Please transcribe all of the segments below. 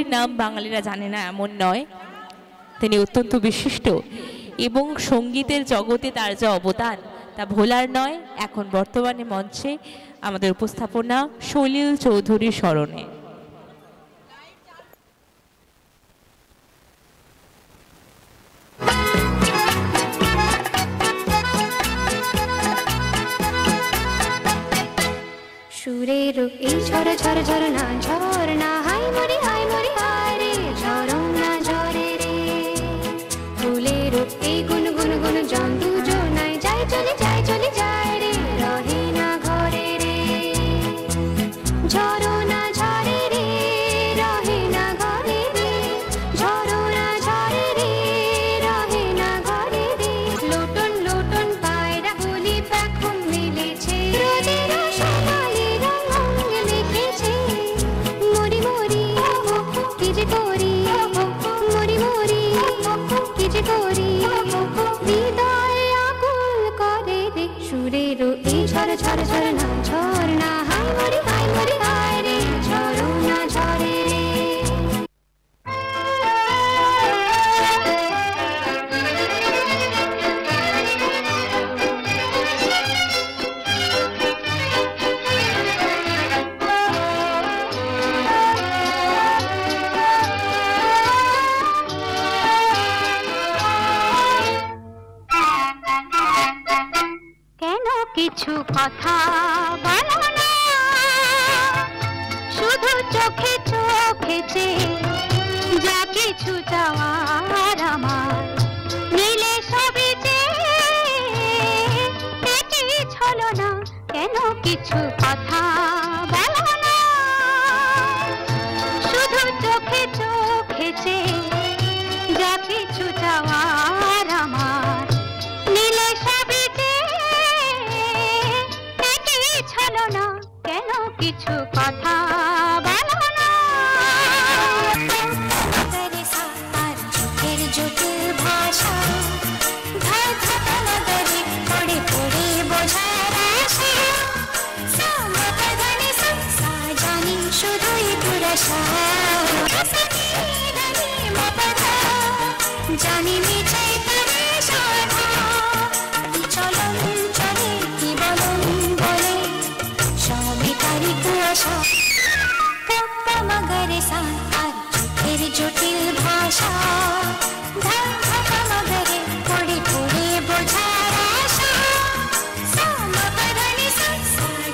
কবির নাম বাঙালিরা জানে না এমন নয়, তিনি অত্যন্ত বিশিষ্ট এবং সঙ্গীতের জগতে তার যে অবদান তা ভোলার নয়। এখন বর্তমানে মঞ্চে আমাদের উপস্থাপনা সলিল চৌধুরীর স্মরণে। সুরের এই ঝর ঝর ঝরনা ঝরনা হাই মরি হায় রে ঝরনা ঝরে রে। ফুলের এই গুন গুন গুন জন দুজনাই যায় চলে যায় রে রহে না ঘরে রে। ঝরনা ঝরে রে রহে না ঘরে রে, ঝরনা ঝরে রে রহে না ঘরে রে। লোটন লোটন পায়রা গুলি পেখম মিলেছে, রোদের সকালে রঙ লিখেছে। মরি মরি কি যে করি, মরি মরি কি যে করি, হৃদয় আকুল করে রে। সুরের এই ঝর ঝর ঝরনা ঝরনা হাই মরি হায় রে ঝরনা ঝরে রে। কেন কিছু কথা বলো না, শুধু চোখে চোখে চেয়ে যা কিছু চাওয়ার আমার নিলে সবই চেয়ে পেটে ছলো না। কেন কিছু কথা বলো না, শুধু চোখে চোখে চেয়ে যা কিছু চাওয়ার আমার নিলে সবই ছলো না। কেন কিছু কথা বলো না। চোখের জটিল ভাষা ধার ধাপা নগরে পড়ে পড়ে বোঝার আশা। জানি শুধুই পুরসা জানি মিছে তবে সাধা। চলন চলে কি বলন বলে সবিতারি কুয়াশা। মগরে সা আর চোখের জটিল ভাষা ধার ধাপা মগরে পড়ে পড়ে বোঝার আশা।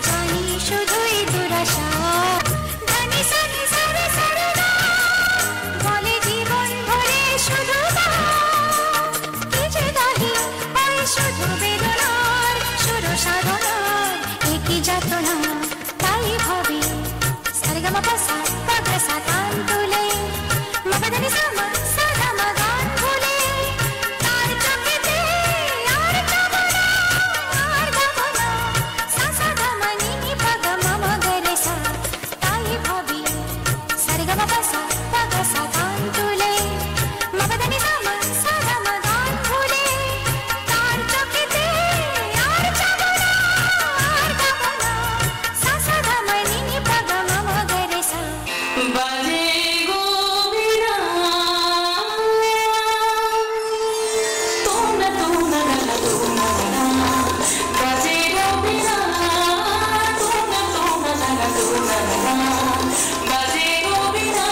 জানি শুধুই দুরাশা। ধানি সানি সারে সারে গা বলে জীবন ভরে শুধু গা। কি যে গাহি ওই শুধু বেদনার সুর সাধনার একই যাতনা। তাই ভাবি সারেগামা পাসা পাগা সা গান তুলে মগদানি সামা সাদামা গান ভুলে। তার চোখেতে আর যাবো না আর গাবো না সা সাদামা নি পাগা মামা গরে সা। তাই ভাবি সারেগামা পাসা পাগা সা গান তুলে মগদানি সামা সাদামা গান ভুলে। তার চোখেতে আর যাবো না আর গাবো না সা সাদামা নি পাগা মামা গরে সা। বাজে গো বীণা তোমরা তোমরা গালা তোমরা গালা। বাজে গো বীণা তোমরা তোমরা গালা তোমরা গালা। বাজে গো বীণা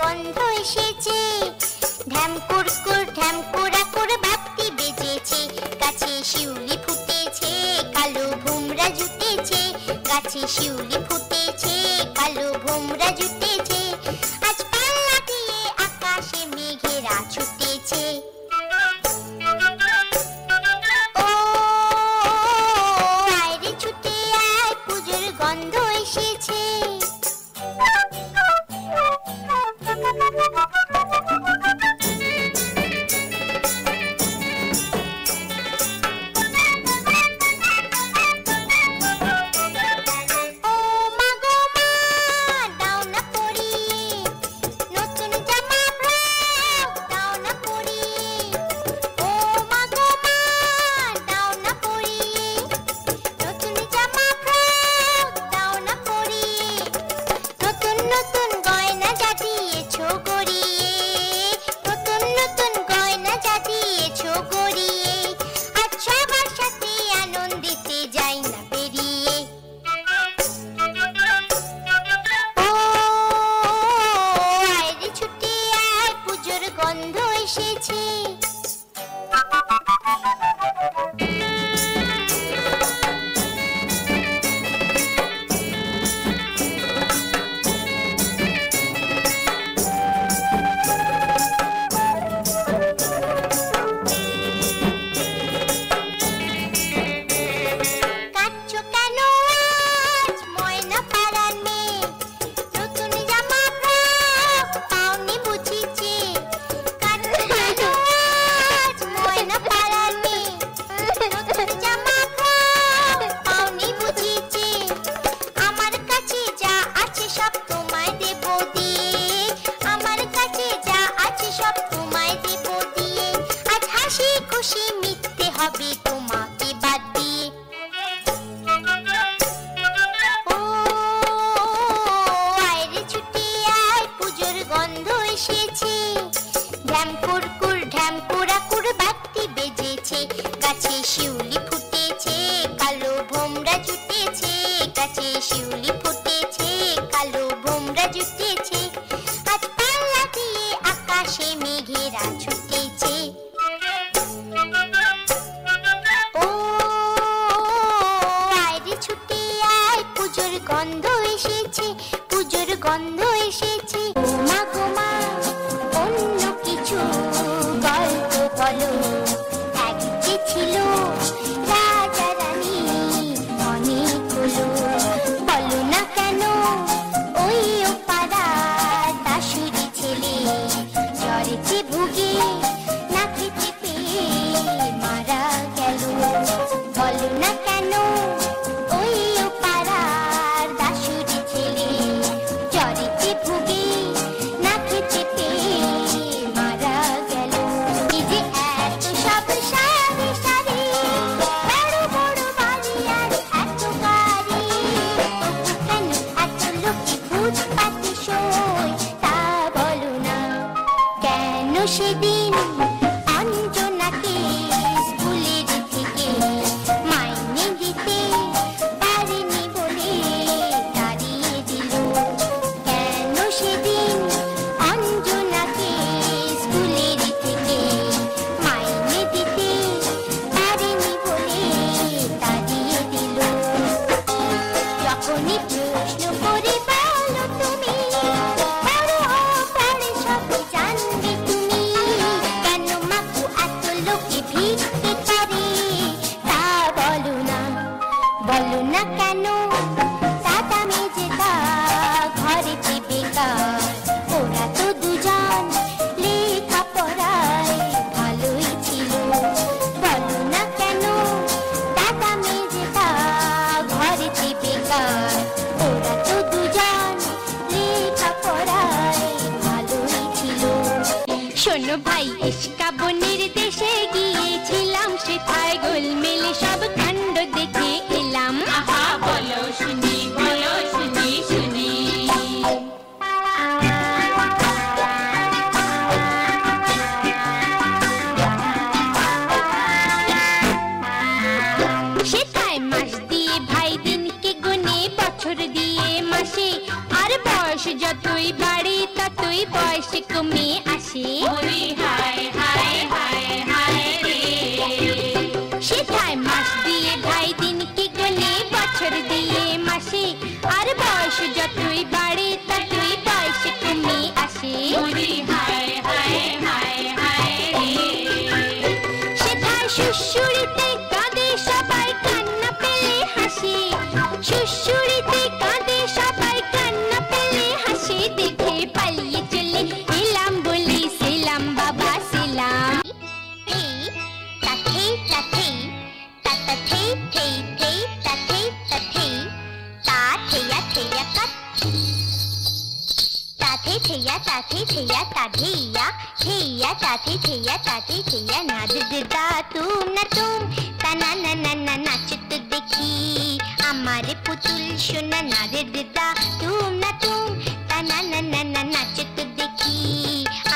গন্ধ এসেছে, ঢ্যাম কুরকুর ঢ্যাম কুড়াকুর বাতি বেজেছে, গাছে শিউলি ফুটেছে কালো ভোমরা জুটেছে, গাছে শিউলি ফুটেছে কালো ভোমরা জুটেছে, আজ পাল্লা দিয়ে আকাশে মেঘেরা ছুটেছে। ও আয়রে ছুটে আয় পুজোর গন্ধ এসেছে। গন্ধ এসেছে। ঢ্যাম কুরকুর ঢ্যাম কুড়াকুর বাতি বেজেছে, গাছে শিউলি ফুটেছে কালো ভোমরা জুটেছে, গাছে শিউলি ফুটেছে কালো ভোমরা জুটেছে, আজ পাল্লা দিয়ে আকাশে মেঘেরা ছুটেছে। ও আয়রে ছুটে আয় পুজোর গন্ধ এসেছে, পুজোর গন্ধ এসেছে। মা গো মা অন্য কিছু গল্প বলো, এক যে ছিল রাজা রানী অনেক হলো, বলো না কেন ওই ও পাড়ার দাসুরি ছেলে জ্বরেতে ভুগে না খেতে পেয়ে মারা গেল, বলো না কেন ওই ও পাড়ার দাসুরি ছেলে জ্বরেতে ভুগে না খেতে পেয়ে মারা গেল। এই যে এত সব সারি সারি বড় বড় বাড়ি আর এত গাড়ি, কেন এত লোকে ভূত পাতি সই তা বলো না, কেন সেদিন অঞ্জনাকে স্কুলের থেকে মাইনে দিতে পারেনি বলে তাড়িয়ে দিল, কেন সেদিন অঞ্জনাকে স্কুলের থেকে মাইনে দিতে পারেনি বলে তাড়িয়ে দিল। যখনই প্রশ্ন করে বলো তুমি বড় পড়ে সব জানবে তুমি, কেন মাকু এত লোকে ভিড়তে পারে তা বলো না, বলো না কেন দাদা মেজেদা ঘরেতে বেকার, ওরা তো দুজন লেখা পড়ায় ভালোই ছিল, বলো না কেন দাদা মেজেদা ঘরেতে বেকার, ওরা তো দুজন লেখা পড়ায় ভালোই ছিল। শোনো ভাই ইস্কা বনের দেশে গিয়েছিলাম, সেথায় গোলমেলে সব কাণ্ড দেখে এলাম। আহা বলো শুনি শুনি। সেথায় মাস দিয়ে ভাই দিনকে গুনে, বছর দিয়ে মাসে, আর বয়স যতই বাড়ে ততই বয়স বয়সে কমে আসে। ওরে হায় হায় হায় হায় রে, সেটাই মাস দিয়ে ঢাই দিন কি গলে বছর দিয়ে মাসে, আর বয়স যতই বাড়ে ততই বয়সে কমে আসে। ওরে হায় হায় হায় হায় রে, সেটাই সুশুড়িতে কাঁদে সবাই কান্না পেলে হাসে, সুশুড়িতে কাঁদে সবাই কান্না পেলে হাসে, দেখে পালিয়ে চলে এলাম বলি সেলাম বাবা সেলাম। তাথেই তাথেই তাতা থেই থেই থেই তাথেই তাথেই তা থেয়া থেয়া কাত তাথে থেয়া তাথে থেয়া তাধেয়া থেয়া তাথে থেয়া তাথে থেয়া নাদ দিদা তুম না তুম তানা না না না নাচ তো দেখি আমার পুতুল সোনা নাদ দিদা তুম না তুম তানা না না না নাচ তো দেখি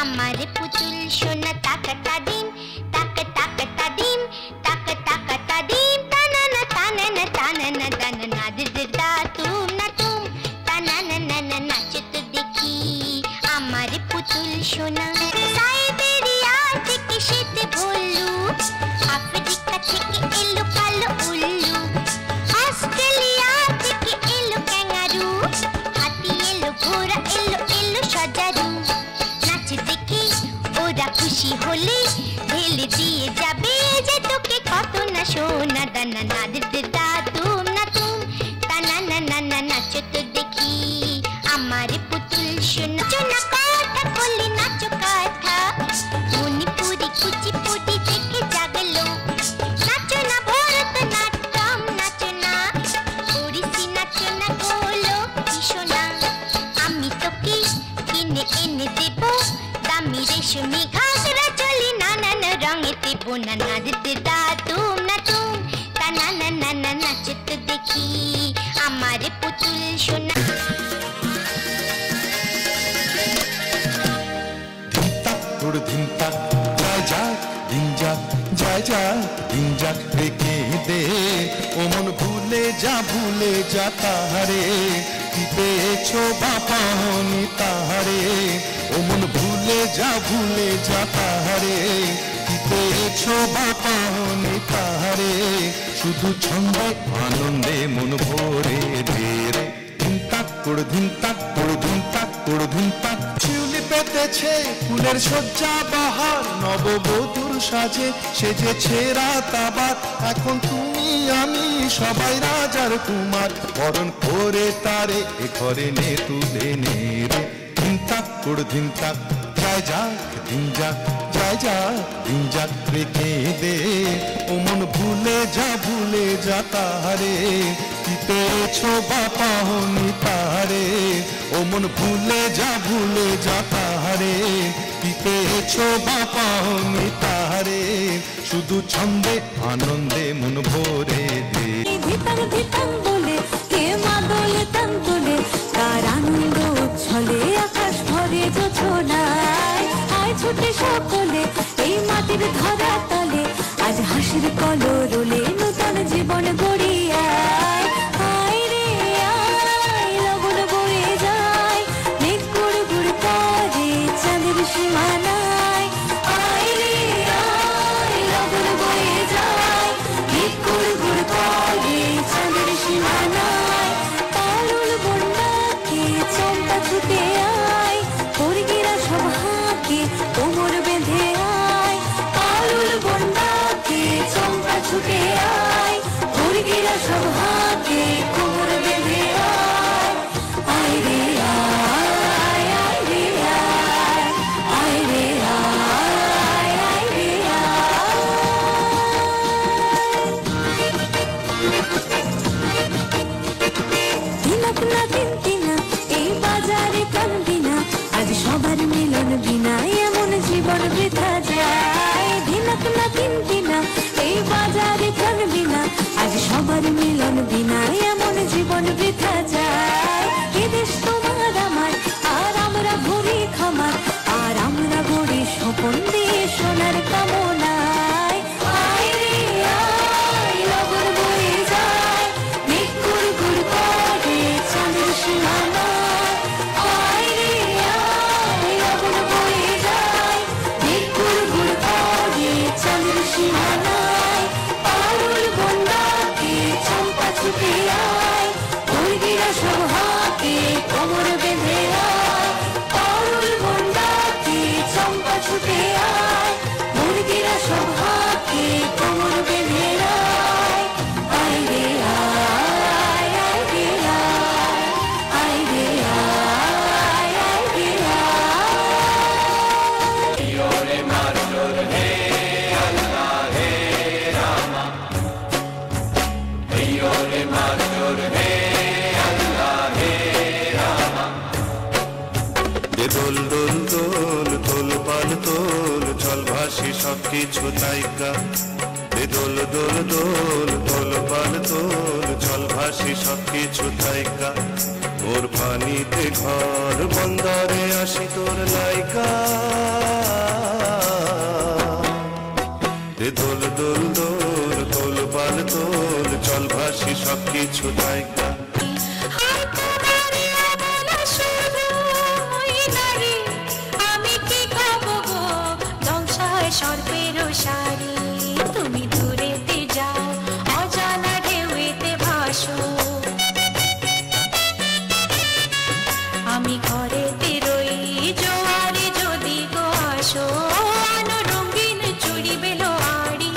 আমার পুতুল সোনা তাকতা ডিম তাকতা ডিম তাকতা ডিম তানা না তানা না তানা না তানা নাদ দিদা তুম না তুম তানা না না না নাচ তো দেখি আমার পুতুল সোনা। সাইবেরিয়া থেকে শীত ভুল্লু, আফ্রিকা থেকে এলো কালো উল্লু, অস্ট্রেলিয়া থেকে এলো ক্যাঙ্গারু, হাতি এলো ঘোড়া এলো এলো সজারু। নাচ দেখে ওরা খুশি হলে ঢেলে দিয়ে যাবে যে তোকে কত না সোনা দানা নাদ দিদা তুম না তুম তানা না না না নাচ তো দেখি আমার পুতুল সোনা। চোনা কথা বলি নাচো কথা, মণিপুরি কুচিপুড়ি দেখে জাগলো, নাচো না ভরতনাট্যম নাচো না, ওড়িশি নাচো না গোলো সোনা। আমি তোকে কিনে এনে দেবো দামি রেশমি ঘাগরা চলি নানান রঙে দেবো না নাদ দিদা তুম না তুম তানা না না না নাচ তো দেখি আমার পুতুল সোনা। ধিমতাক যায় যাক ধিনজাক যায় যাক ধিনজাক রেখে দে ও মন ভুলে যা তাহারে কি পেয়েছো বাপানি তাহারে ও মন ভুলে যা তাহারে কি পেয়েছো বাপানি তাহারে শুধু ছন্দে আনন্দে মন ভরে দে রে ধিমতাক করে ধিমতাক করে ধিমতাক করে ধিমতাক শিউলি পেতেছে ফুলের শয্যা বাহার নববধূর সাজে সেজেছে রাত আবার এখন তুমি আমি সবাই রাজার কুমার বরণ করে তারে এ ঘরে নে তুলে নে রে ধিমতাক করে ধিমতাক যায় যাক ধিনজাক যায় যাক ধিনজাক রেখে দে ও মন ভুলে যা তাহারে কি পেয়েছো বাপানি তাহারে ও মন ভুলে যা তাহারে কি পেয়েছো বাপানি তাহারে শুধু ছন্দে আনন্দে মন ভরে দে। ভিতর ভিতর বলে কে মাদল তান তোলে কার আনন্দ উচ্ছলে আকাশ ভরে জোছনায় আয় ছুটে সকলে এই মাটির ধরা তলে আজ হাসির কলরলে নতুন জীবন গড়িয়ায় আয় রে আয় লগন বয়ে যায় মেঘ গুড় গুড় করে চাঁদের সীমানায় আয় রে আয় লগন বয়ে যায় মেঘ গুড় গুড় করে চাঁদের সীমানায় পালুল বন্যাকে চম্পা ছুটে আয় মুরগিরা সব হাঁকে কোমর বেঁধে আয় পালুল বন্যাকে চম্পা ছুটে আয় মুরগিরা সব হাঁকে দোল দোল দোল দোল পাল দোল চল ভাসি সব কিছু তাইকা দোল দোল দোল দোল পাল দোল চল ভাসি সব কিছু তাইকা ওর পানিতে ঘর বন্দরে আসি তোর লাইকা দোল দোল দোল দোল পাল দোল চল ভাসি সব কিছু তাইকা সর্পের শাড়ি তুমি দূরেতে যাও অজানা ঢেউতে ভাসো আমি ঘরেতে রই জোয়ারে যদি গো আসো আনো রঙিন চুড়ি বেলো আড়ি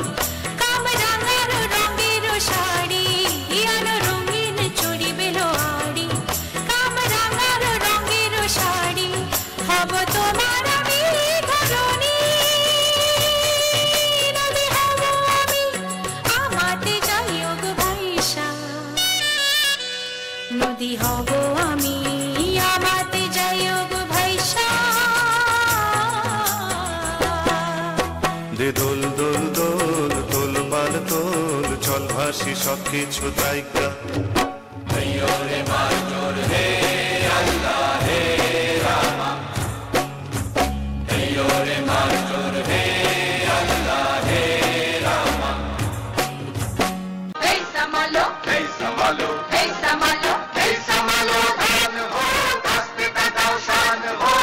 কামরাঙার রঙের শাড়ি আনো রঙিন চুড়ি বেলো আড়ি কামরাঙার রঙের শাড়ি হব তোমার আমি ধরণী নদী হব আমি আমাতে যাইও গো ভাইসা দে দোল দোল দোল দোল পাল দোল চল ভাসি সব কিছু তাইকা রে মাস্টার হে আল্লাহ হে রামা রে মাস্টার হে আল্লাহ হে রামা এই সামালো এই সামালো এই সামালো এই সামালো ধান হো কাস্তে দাও শান হো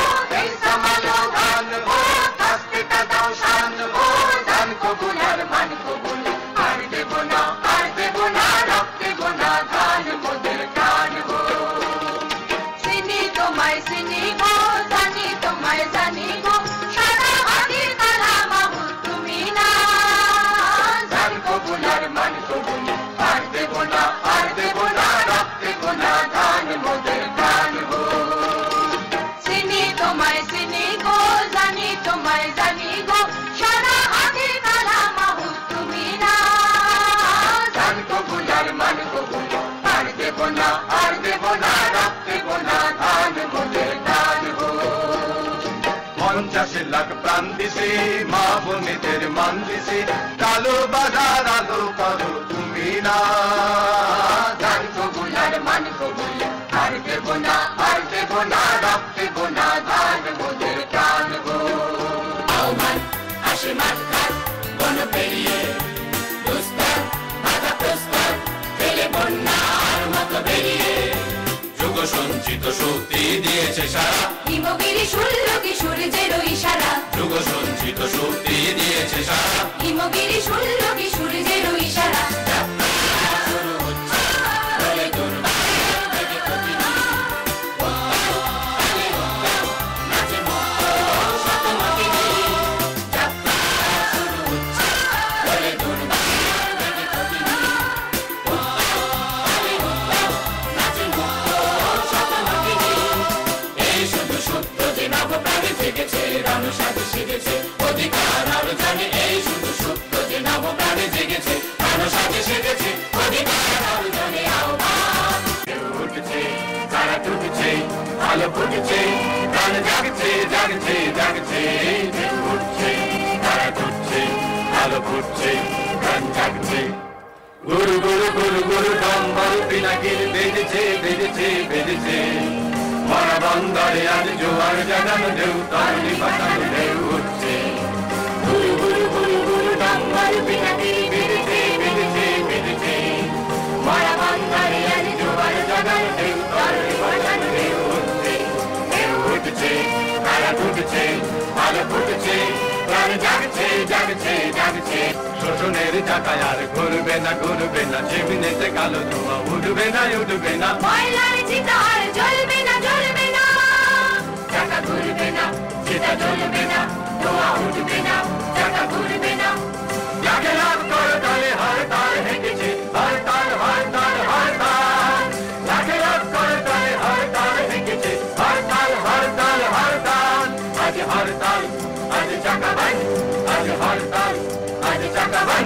এই সামালো ধান হো কাস্তে দাও শান হো ধান কবুল আর মান কবুল আর দেব না রক্তে গোনা ধান মোদের কান হো সিনি তোমায় সিনি গো জানি তোমায় জানি গো সারা আদি কালা মাহু তুমি না ধান কবুল আর মান কবুল আর দেব না রক্তে গোনা ধান মোদের কান হো সিনি তোমায় সিনি গো জানি তোমায় জানি গো সারা আদি কালা মাহু তুমি না ধান কবুল আর মান কবুল আর দেব না রক্তে গোনা ধান মোদের কান হো 50 লাখ প্রাণ দিছে মা বোনেদের মান দিছে কালো বাজার আলো করো তুমি না ধান কবুল আর মান কবুল আর দেব না রক্তে গোনা ধান মোদের কান হো আহ্বান আসে মাঠঘাট বন পেরিয়ে দুস্তার বাধা প্রস্তার ফেলে বন্যার মতো বেরিয়ে যুগ সঞ্চিত শক্তি দিয়েছে সারা হিমগিরি শুনল কি সূর্যের ইশারা যুগ সঞ্চিত শক্তি দিয়েছে সারা হিমগিরি শুনল কি সূর্যের ইশারা শুরু হচ্ছে বলে দুর্বার থেকে প্রতিদিন নাচে শত মাটিনি যাত্রা শুরু হচ্ছে বলে দুর্বার থেকে প্রতিদিন নাচে শত মাটিনি এই শুধু সত্য যে নবপ্রাণে জেগেছে রণ সাজে সেজেছে অধিকার আর জানে এই শুধু সত্য যে নবপ্রাণে জেগেছে রণ সাজে সেজেছে অধিকার আর জানে আহ্বান উঠছে তারা টুটছে আলো ফুটছে প্রাণ জাগছে জাগছে জাগছে উঠছে তারা টুটছে আলো ফুটছে প্রাণ জাগছে গুরু গুরু গুরু গুরু ডম্বল পিনাকির বেজেছে বেজেছে বেজেছে মরা বন্দরে আজ জোয়ার জাগানো ঢেউ তরুণী পাতানো ঢেউ উঠছে গুরু গুরু গুরু গুরু ডম্বল পিনাকির বেজেছে বেজেছে বেজেছে মরা বন্দরে আজ জোয়ার জাগানো ঢেউ তরুণী পাতানো ঢেউ উঠছে তারা ফুটছে আলো ফুটছে প্রাণ জাগছে জাগছে জাগছে শোষণের চাকায় আর ঘুরবে না চিমনিতে কালো ধোঁয়া উঠবে না ময়লার চিতা আর জ্বলবে না চাকা ঘুরবে না চিতা জ্বলবে না ধোঁয়া উঠবে না চাকা ঘুরবে না লাগে লাভ করে তালে হরতাল হেঁটেছে হরতাল হরতাল হরতাল লাগে লাভ করে তালে হরতাল হেঁটেছে হরতাল হরতাল হরতাল আজ হরতাল আজ চাকা ভাই আজ হরতাল আজ চাকা ভাই